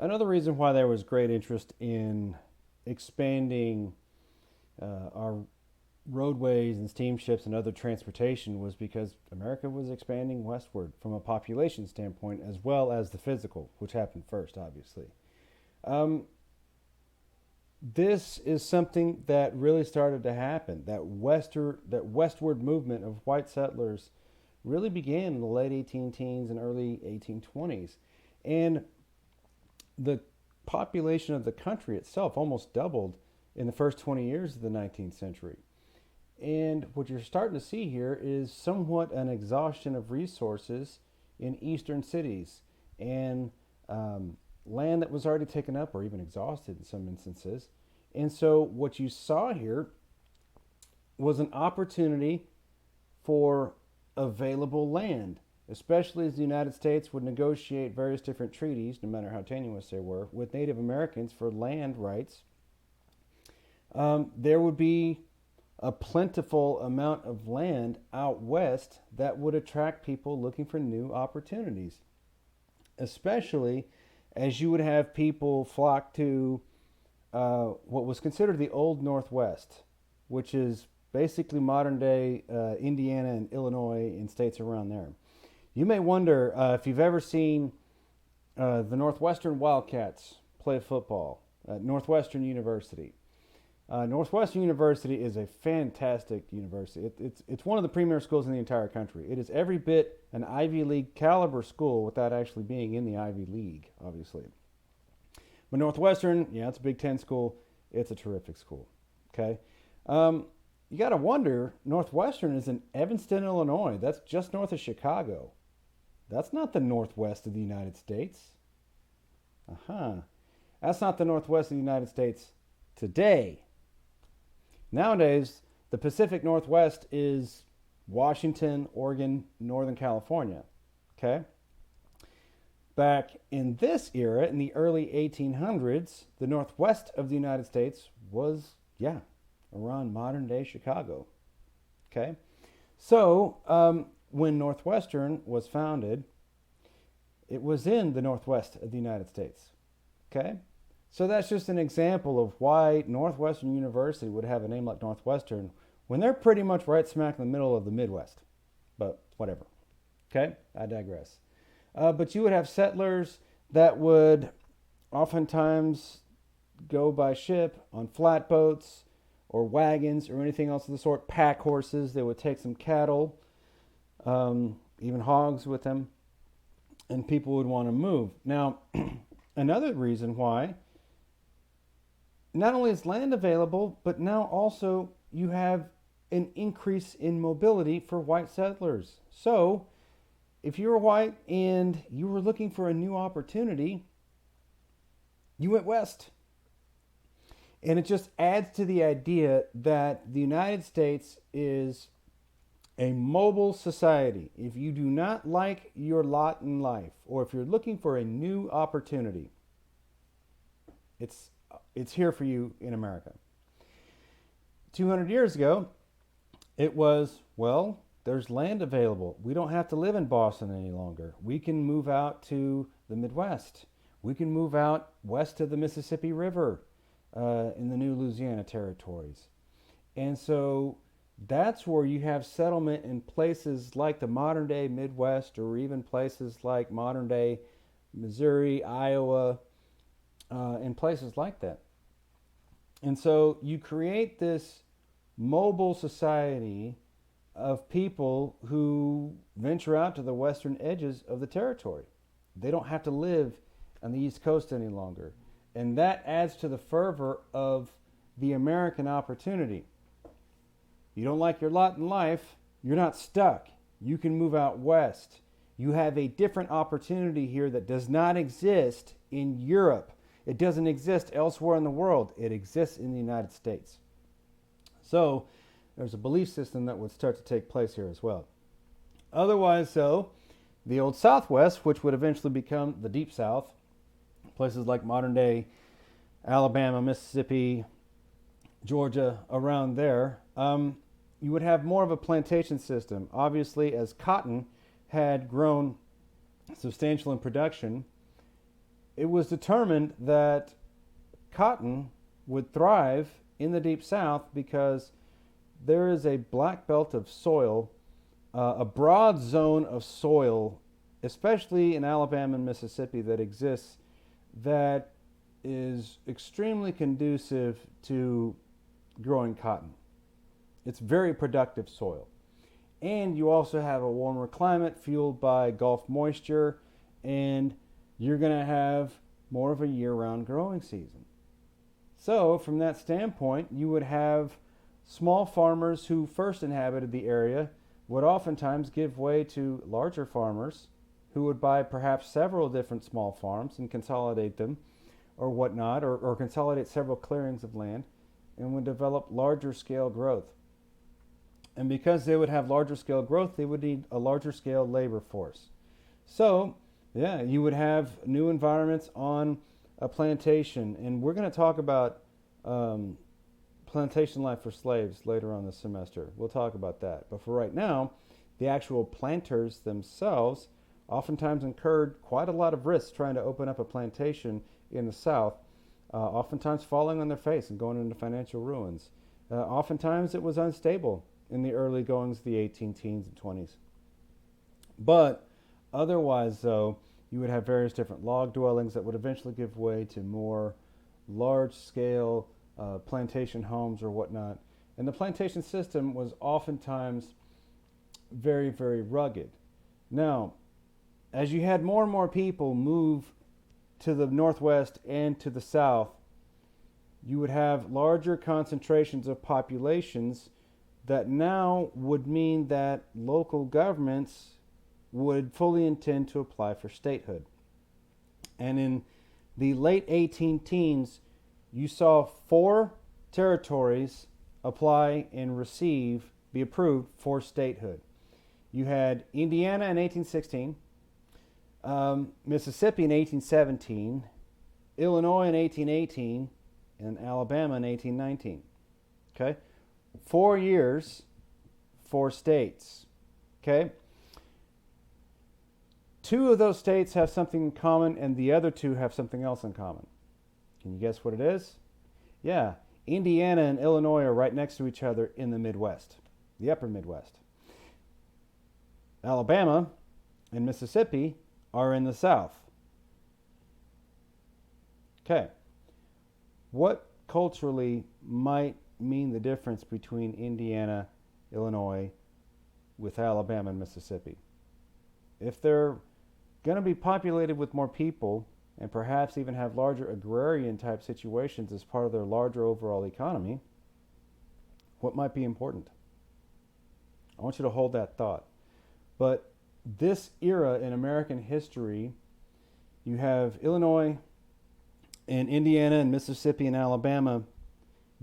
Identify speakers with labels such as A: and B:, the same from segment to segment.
A: Another reason why there was great interest in expanding our roadways and steamships and other transportation was because America was expanding westward from a population standpoint as well as the physical, which happened first, obviously. Um, this is something that really started to happen. That westward movement of white settlers really began in the late 18 teens and early 1820s. And the population of the country itself almost doubled in the first 20 years of the 19th century. And what you're starting to see here is somewhat an exhaustion of resources in eastern cities and land that was already taken up or even exhausted in some instances. And so what you saw here was an opportunity for available land, especially as the United States would negotiate various different treaties, no matter how tenuous they were, with Native Americans for land rights. There would be a plentiful amount of land out west that would attract people looking for new opportunities, especially as you would have people flock to what was considered the Old Northwest, which is basically modern day Indiana and Illinois and states around there. You may wonder if you've ever seen the Northwestern Wildcats play football at Northwestern University. Northwestern University is a fantastic university. It's one of the premier schools in the entire country. It is every bit an Ivy League caliber school without actually being in the Ivy League, obviously. But Northwestern, yeah, it's a Big Ten school. It's a terrific school. Okay, you got to wonder. Northwestern is in Evanston, Illinois. That's just north of Chicago. That's not the Northwest of the United States. That's not the Northwest of the United States today. Nowadays, the Pacific Northwest is Washington, Oregon, Northern California. Okay? Back in this era, in the early 1800s, the Northwest of the United States was, yeah, around modern day Chicago. Okay? So, when Northwestern was founded, it was in the Northwest of the United States. Okay? So that's just an example of why Northwestern University would have a name like Northwestern when they're pretty much right smack in the middle of the Midwest. But whatever. Okay? I digress. But you would have settlers that would oftentimes go by ship on flatboats or wagons or anything else of the sort, pack horses. They would take some cattle, even hogs with them, and people would want to move. Now, another reason why not only is land available, but now also you have an increase in mobility for white settlers. So, if you were white and you were looking for a new opportunity, you went west. And it just adds to the idea that the United States is a mobile society. If you do not like your lot in life, or if you're looking for a new opportunity, it's here for you in America. 200 years ago, it was, well, there's land available. We don't have to live in Boston any longer. We can move out to the Midwest. We can move out west of the Mississippi River in the new Louisiana territories. And so that's where you have settlement in places like the modern day Midwest, or even places like modern day Missouri, Iowa, and places like that. And so you create this mobile society of people who venture out to the western edges of the territory. They don't have to live on the East Coast any longer. And that adds to the fervor of the American opportunity. You don't like your lot in life, you're not stuck. You can move out west. You have a different opportunity here that does not exist in Europe. It doesn't exist elsewhere in the world. It exists in the United States. So there's a belief system that would start to take place here as well. Otherwise, so the old Southwest, which would eventually become the Deep South, places like modern day Alabama, Mississippi, Georgia, around there, you would have more of a plantation system. Obviously, as cotton had grown substantial in production, it was determined that cotton would thrive in the Deep South because there is a black belt of soil, a broad zone of soil, especially in Alabama and Mississippi, that exists that is extremely conducive to growing cotton. It's very productive soil. And you also have a warmer climate fueled by Gulf moisture, and you're going to have more of a year-round growing season. So from that standpoint, you would have small farmers who first inhabited the area would oftentimes give way to larger farmers who would buy perhaps several different small farms and consolidate them or whatnot, or consolidate several clearings of land, and would develop larger scale growth. And because they would have larger scale growth, they would need a larger scale labor force. So, yeah, you would have new environments on a plantation. And we're going to talk about plantation life for slaves later on this semester. We'll talk about that. But for right now, the actual planters themselves oftentimes incurred quite a lot of risks trying to open up a plantation in the South, oftentimes falling on their face and going into financial ruins. Oftentimes it was unstable in the early goings of the 18 teens and 20s. But otherwise, though, you would have various different log dwellings that would eventually give way to more large-scale plantation homes or whatnot. And the plantation system was oftentimes very, very rugged. Now, as you had more and more people move to the Northwest and to the South, you would have larger concentrations of populations that now would mean that local governments would fully intend to apply for statehood. And in the late 18 teens, you saw 4 territories apply and be approved for statehood. You had Indiana in 1816, Mississippi in 1817, Illinois in 1818, and Alabama in 1819. Okay? 4 years, 4 states. Okay? 2 of those states have something in common, and the other 2 have something else in common. Can you guess what it is? Yeah, Indiana and Illinois are right next to each other in the Midwest, the upper Midwest. Alabama and Mississippi are in the South. Okay. What culturally might mean the difference between Indiana, Illinois, with Alabama and Mississippi? If they're going to be populated with more people and perhaps even have larger agrarian type situations as part of their larger overall economy, what might be important? I want you to hold that thought. But this era in American history, you have Illinois and Indiana and Mississippi and Alabama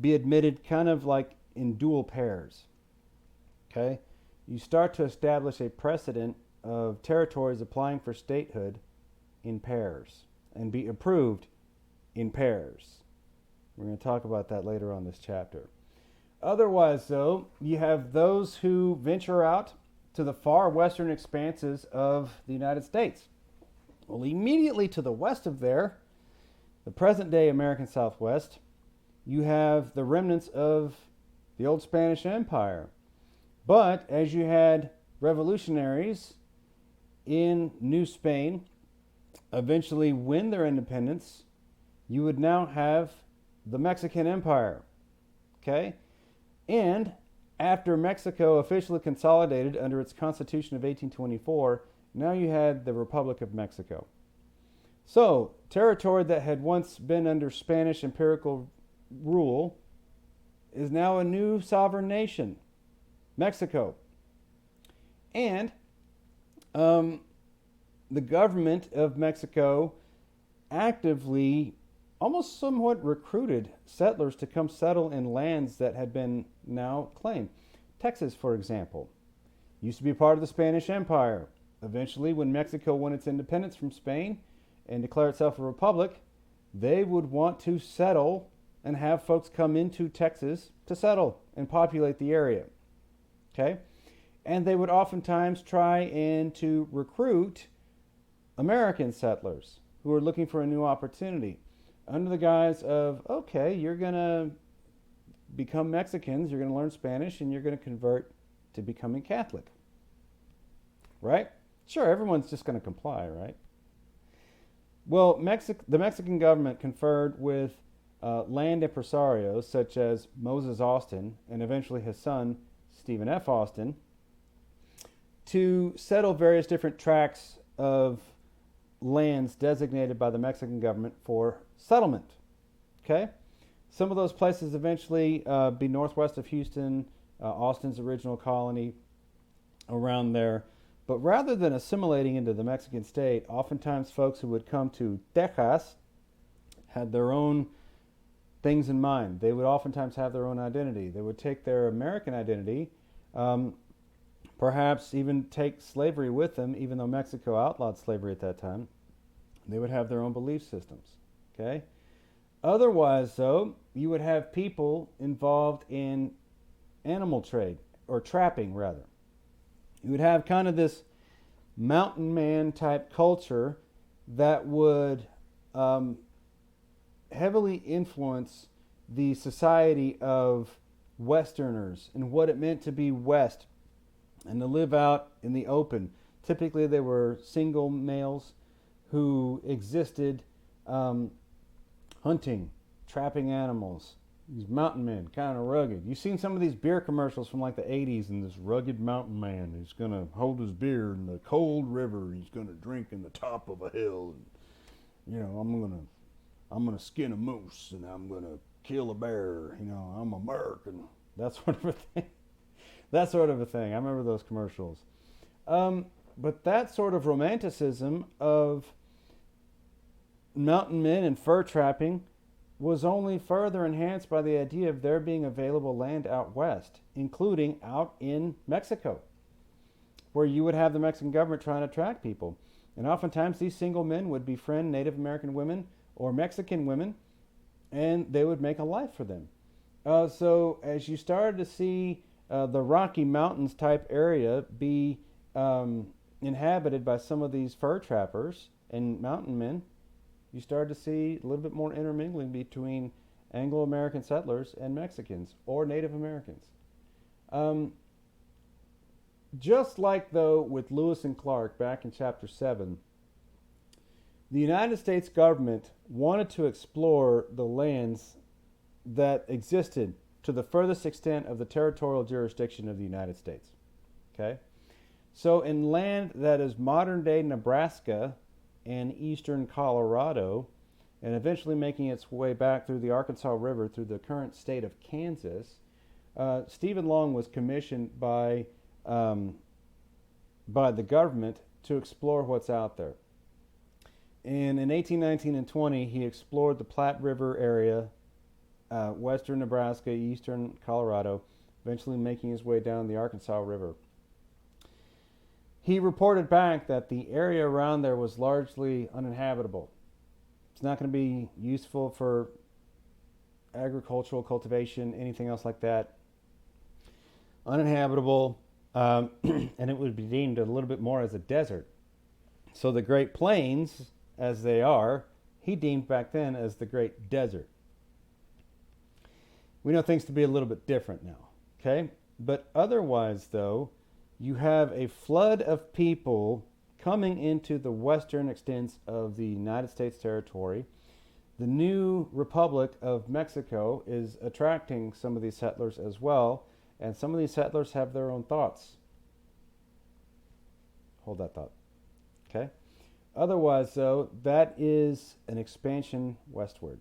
A: be admitted kind of like in dual pairs. Okay? You start to establish a precedent of territories applying for statehood in pairs and be approved in pairs. We're going to talk about that later on this chapter. Otherwise, though, you have those who venture out to the far western expanses of the United States. Well, immediately to the west of there, the present-day American Southwest, you have the remnants of the old Spanish Empire. But as you had revolutionaries in New Spain eventually win their independence, you would now have the Mexican Empire. Okay? And after Mexico officially consolidated under its Constitution of 1824, now you had the Republic of Mexico. So, territory that had once been under Spanish imperial rule is now a new sovereign nation, Mexico. And the government of Mexico actively, almost somewhat recruited settlers to come settle in lands that had been now claimed. Texas, for example, used to be part of the Spanish Empire. Eventually, when Mexico won its independence from Spain and declared itself a republic, they would want to settle and have folks come into Texas to settle and populate the area. Okay? And they would oftentimes try and to recruit American settlers who are looking for a new opportunity under the guise of, okay, you're going to become Mexicans, you're going to learn Spanish, and you're going to convert to becoming Catholic. Right? Sure, everyone's just going to comply, right? Well, the Mexican government conferred with land impresarios such as Moses Austin and eventually his son, Stephen F. Austin, to settle various different tracts of lands designated by the Mexican government for settlement. Okay? Some of those places eventually be northwest of Houston, Austin's original colony, around there. But rather than assimilating into the Mexican state, oftentimes folks who would come to Texas had their own things in mind. They would oftentimes have their own identity. They would take their American identity, perhaps even take slavery with them, even though Mexico outlawed slavery at that time. They would have their own belief systems. Okay? Otherwise, though, you would have people involved in animal trade, or trapping, rather. You would have kind of this mountain man type culture that would heavily influence the society of Westerners and what it meant to be West and to live out in the open. Typically, they were single males who existed hunting, trapping animals. These mountain men, kind of rugged. You've seen some of these beer commercials from like the 80s, and this rugged mountain man who's going to hold his beer in the cold river. He's going to drink in the top of a hill. And, you know, I'm gonna skin a moose, and I'm going to kill a bear. You know, I'm American. That sort of a thing. That sort of a thing. I remember those commercials. But that sort of romanticism of mountain men and fur trapping was only further enhanced by the idea of there being available land out west, including out in Mexico, where you would have the Mexican government trying to attract people. And oftentimes these single men would befriend Native American women or Mexican women, and they would make a life for them. So as you started to see the Rocky Mountains type area be inhabited by some of these fur trappers and mountain men, you started to see a little bit more intermingling between Anglo-American settlers and Mexicans or Native Americans. Just like, though, with Lewis and Clark back in Chapter 7, the United States government wanted to explore the lands that existed to the furthest extent of the territorial jurisdiction of the United States. Okay? So in land that is modern-day Nebraska and eastern Colorado, and eventually making its way back through the Arkansas River through the current state of Kansas, Stephen Long was commissioned by the government to explore what's out there. And in 1819 and 20, he explored the Platte River area, western Nebraska, eastern Colorado, eventually making his way down the Arkansas River. He reported back that the area around there was largely uninhabitable. It's not going to be useful for agricultural cultivation, anything else like that. Uninhabitable, and it would be deemed a little bit more as a desert. So the Great Plains, as they are, he deemed back then as the Great Desert. We know things to be a little bit different now, okay? But otherwise, though, you have a flood of people coming into the western extents of the United States territory. The new Republic of Mexico is attracting some of these settlers as well, and some of these settlers have their own thoughts. Hold that thought. Okay? Otherwise, though, that is an expansion westward.